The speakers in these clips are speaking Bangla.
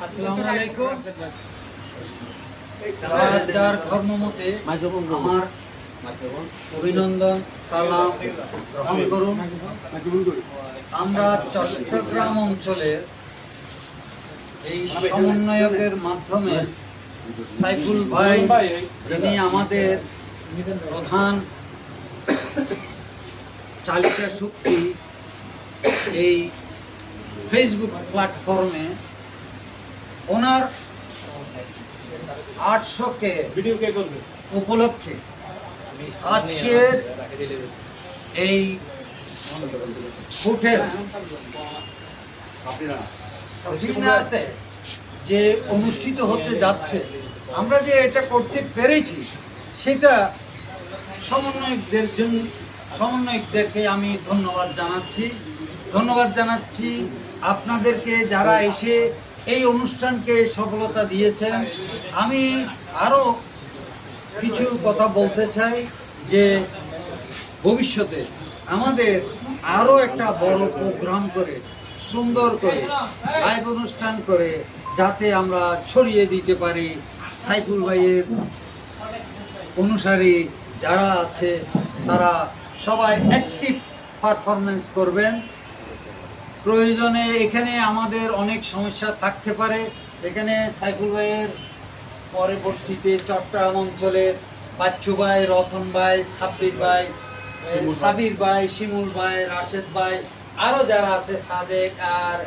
আসসালামু আলাইকুম। যার ধর্মমতে আমার অভিনন্দন সালাম গ্রহণ করুন। আমরা চট্টগ্রাম অঞ্চলের এই সমন্বয়কের মাধ্যমে সাইফুল ভাই, যিনি আমাদের প্রধান চালিকা শক্তি এই ফেসবুক প্ল্যাটফর্মে, ওনার 800কে উপলক্ষে আজকের এই হোটেল সাফিনাতে যে অনুষ্ঠিত হতে যাচ্ছে, আমরা যে এটা করতে পেরেছি সেটা সমন্বয়কদেরকে আমি ধন্যবাদ জানাচ্ছি। আপনাদেরকে যারা এসে এই অনুষ্ঠানকে সফলতা দিয়েছেন। আমি আরও কিছু কথা বলতে চাই যে ভবিষ্যতে আমাদের আরও একটা বড় প্রোগ্রাম করে, সুন্দর করে লাইভ অনুষ্ঠান করে যাতে আমরা ছড়িয়ে দিতে পারি। সাইফুল ভাইয়ের অনুসারী যারা আছে তারা সবাই অ্যাক্টিভ পারফরমেন্স করবেন। প্রয়োজনে এখানে আমাদের অনেক সমস্যা থাকতে পারে। এখানে সাইফুল ভাইয়ের পরবর্তীতে চট্টগ্রাম অঞ্চলের বাচ্চু ভাই, রতন ভাই, সাবির ভাই, শিমুল ভাই, রাশেদ ভাই, আরও যারা আছে, সাদেক আর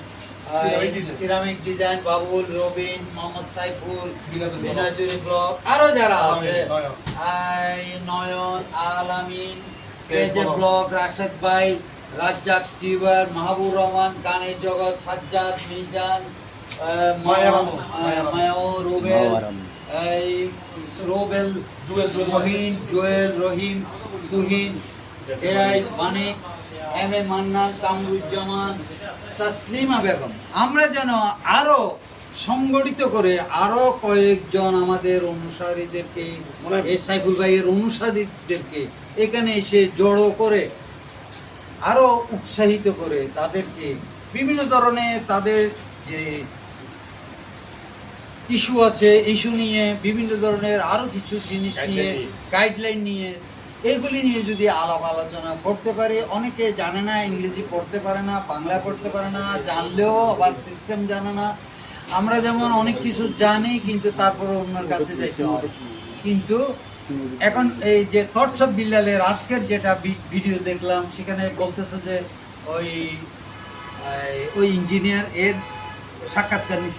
ceramic design, Babul, Robin, Mohammad Saiful, Binajuri block, আরও যারা আছে, নয়ন, আলামিন, কেজে ব্লক, রাশেদ ভাই, রাজ্জাক, টিউবার, মাহবুব রহমান, গানে জগৎ, সাজ্জাদ, মিজান, মায়াও, রোবেল, মহিন, জুয়েল, রহিম, Tuhin, AI Manik, M A Mannan, Kamruzzaman, Taslima Begum. আমরা যেন আরো সংগঠিত করে আরো কয়েকজন আমাদের অনুসারীদেরকে, এই সাইফুল ভাইয়ের অনুসারীদেরকে এখানে এসে জড়ো করে আরো উৎসাহিত করে তাদেরকে বিভিন্ন ধরনের তাদের যে ইস্যু আছে, ইস্যু নিয়ে বিভিন্ন ধরনের আরো কিছু জিনিস নিয়ে, গাইডলাইন নিয়ে, এইগুলি নিয়ে যদি আলাপ আলোচনা করতে পারি। অনেকে জানে না, ইংরেজি পড়তে পারে না, বাংলা পড়তে পারে না, জানলেও আবার সিস্টেম জানে না। আমরা যেমন অনেক কিছু জানি কিন্তু তারপরে অন্যের কাছে যাইতে হয়। কিন্তু এখন এই যে থটস অফ বিল্লালের আজকের যেটা ভিডিও দেখলাম, সেখানে বলতেছে যে ওই ইঞ্জিনিয়ার এর সাক্ষাৎকার নিচ্ছে।